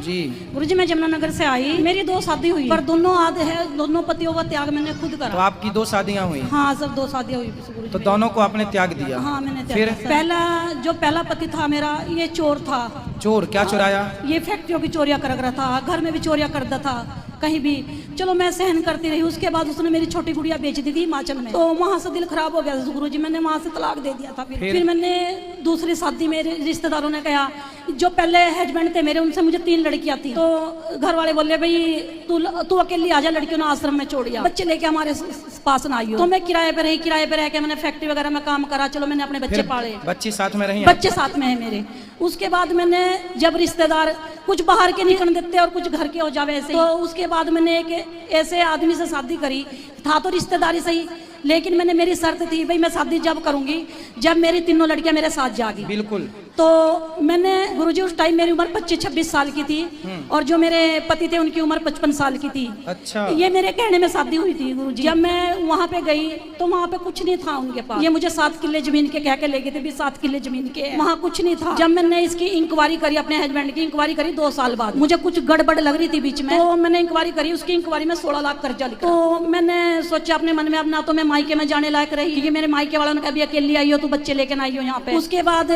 जी। गुरुजी मैं जमुनानगर से आई, मेरी 2 शादी हुई, पर दोनों आधे है, दोनों पतियों का त्याग मैंने खुद तो करा। आपकी 2 शादियां हुई? हाँ सर 2 शादियाँ हुई गुरुजी तो मेरी। दोनों को आपने त्याग दिया? हाँ मैंने त्याग फिर दिया। जो पहला पति था मेरा, ये चोर था। चोर? क्या चुराया? ये फैक्ट्रियों की चोरियां कर रहा था, घर में भी चोरियां करता था, कहीं भी। चलो मैं सहन करती रही। उसके बाद उसने मेरी छोटी गुड़िया बेच दी थी हिमाचल में, तो वहां से दिल खराब हो गया गुरुजी, मैंने वहां से तलाक दे दिया था। फिर मैंने दूसरी शादी, मेरे रिश्तेदारों ने कहा, जो पहले हस्बैंड थे मेरे, उनसे मुझे 3 लड़कियां थी, तो घर वाले बोले भाई तू अकेली आ जा, लड़कियों ने आश्रम में छोड़िया, बच्चे लेके हमारे पास ना आई हो। तो मैं किराए पे रही, किराए पे रह के मैंने फैक्ट्री वगैरह में काम करा। चलो मैंने अपने बच्चे पाले, बच्चे साथ में रही? बच्चे साथ में है मेरे। उसके बाद मैंने, जब रिश्तेदार कुछ बाहर के निकल देते और कुछ घर के हो जावे ऐसे, तो उसके बाद मैंने एक ऐसे आदमी से शादी करी। था तो रिश्तेदारी सही, लेकिन मैंने, मेरी शर्त थी भाई मैं शादी जब करूंगी जब मेरी तीनों लड़कियां मेरे साथ जागी। बिल्कुल। तो मैंने गुरुजी, उस टाइम मेरी उम्र 25-26 साल की थी, और जो मेरे पति थे उनकी उम्र 55 साल की थी। अच्छा। ये मेरे कहने में शादी हुई थी गुरुजी। जब मैं वहां पे गई तो वहां पे कुछ नहीं था उनके पास। ये मुझे 7 किले जमीन के कह के ले गए थे, भी 7 किले जमीन के, वहां कुछ नहीं था। जब मैंने इसकी इंक्वायरी करी, अपने हस्बैंड की इंक्वायरी करी 2 साल बाद, मुझे कुछ गड़बड़ लग रही थी बीच में, तो मैंने इंक्वायरी करी। उसकी इंक्वायरी में 16 लाख कर्जा लिखा। तो मैंने सोचा अपने मन में, अब ना तो मैं मायके में जाने लायक रही, क्योंकि मेरे मायके वालों ने कहा भी अकेली आई हो, तू बच्चे लेके ना आई हो यहाँ पे। उसके बाद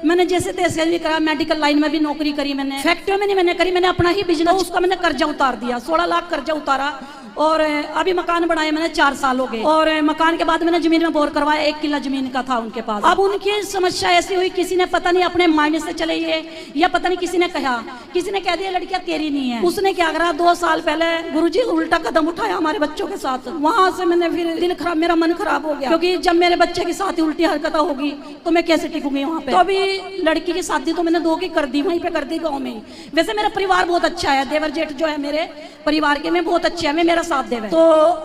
मैंने जैसे तैसे भी करा, मेडिकल लाइन में भी नौकरी करी मैंने, फैक्ट्री में नहीं मैंने करी, मैंने अपना ही बिजनेस, उसका मैंने कर्जा उतार दिया, 16 लाख कर्जा उतारा। और अभी मकान बनाया मैंने 4 साल हो गए, और मकान के बाद मैंने जमीन में बोर करवाया, 1 किला जमीन का था उनके पास। अब उनकी समस्या ऐसी हुई, किसी ने पता नहीं अपने मायने से चले ये, या पता नहीं किसी ने कहा, किसी ने कह दिया लड़कियां तेरी नहीं है। उसने क्या करा, 2 साल पहले गुरुजी उल्टा कदम उठाया हमारे बच्चों के साथ। वहां से मैंने फिर दिल खराब, मेरा मन खराब हो गया, क्योंकि जब मेरे बच्चे के साथ ही उल्टी हरकत होगी तो मैं कैसे टिकूंगी वहां पे। तो अभी लड़की की शादी तो मैंने 2 की कर दी, वहीं पे कर दी गाँव में। वैसे मेरा परिवार बहुत अच्छा है, देवर जेठ जो है मेरे परिवार के में बहुत अच्छे है, मैं मेरा साथ देवे। तो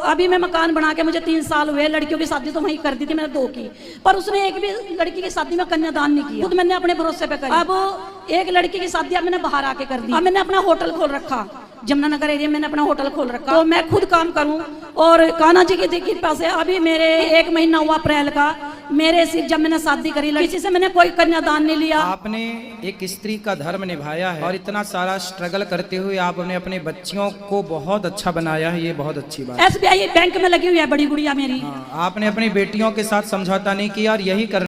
अभी मैं मकान बना के, मुझे 3 साल हुए, लड़कियों की शादी तो वहीं कर दी थी मैंने 2 की, पर उसने एक भी लड़की की शादी में कन्यादान नहीं किया, खुद मैंने अपने भरोसे पे करी। अब एक लड़की की शादी मैंने बाहर आके कर दी। अब मैंने अपना होटल खोल रखा, जमुनानगर एरिया में मैंने अपना होटल खोल रखा, तो मैं खुद काम करूं। और कान्हा जी की कृपा से अभी मेरे 1 महीना हुआ अप्रैल का, मेरे सिर्फ जब मैंने शादी करी, किसी से मैंने कोई कन्यादान नहीं लिया। आपने एक स्त्री का धर्म निभाया है, और इतना सारा स्ट्रगल करते हुए आपने अपने बच्चियों को बहुत अच्छा बनाया है, ये बहुत अच्छी बात है। SBI बैंक में लगी हुई है बड़ी गुड़िया मेरी। आपने अपनी बेटियों के साथ समझौता नहीं किया, और यही कर